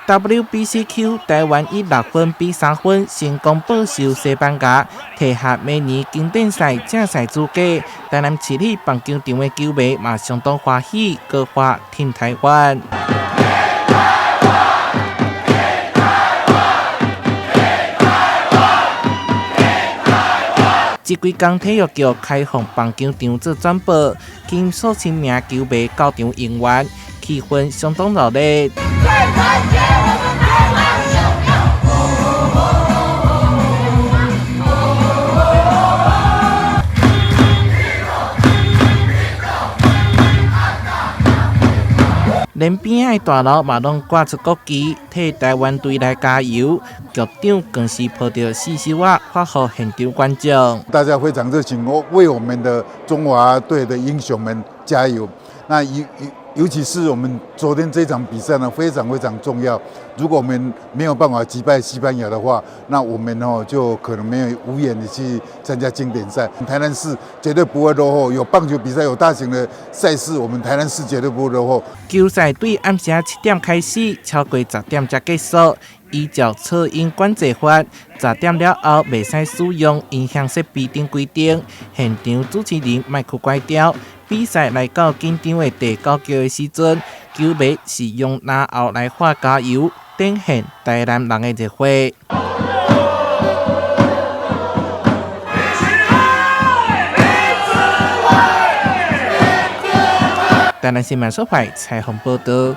WBCQ 台湾以6分比3分成功报仇西班牙，摕下明年经典赛正赛资格。台南市立棒球场的球迷嘛相当欢喜，高喊“挺台湾”。这几天体育局开放棒球场做转播，经数千名球迷到场应援，气氛相当热烈。连边的大楼嘛拢挂出国旗，替台湾队来加油。局长更是抱着四手啊，发给现场观众。大家非常热情，为我们的中华队的英雄们加油。那尤其是我们昨天这场比赛呢，非常非常重要。如果我们没有办法击败西班牙的话，那我们就可能没有无缘的去参加经典赛。台南市绝对不会落后，有棒球比赛，有大型的赛事，我们台南市绝对不会落后。球赛对暗时7点开始，超过10点才结束。依照噪音管制法，10点了后袂使使用音响设备等规定。现场主持人麦克关掉。比赛来到紧张的第9局的时阵，球迷是用拿后来喊加油，展现台南人的热火。台南新闻所派采访报道。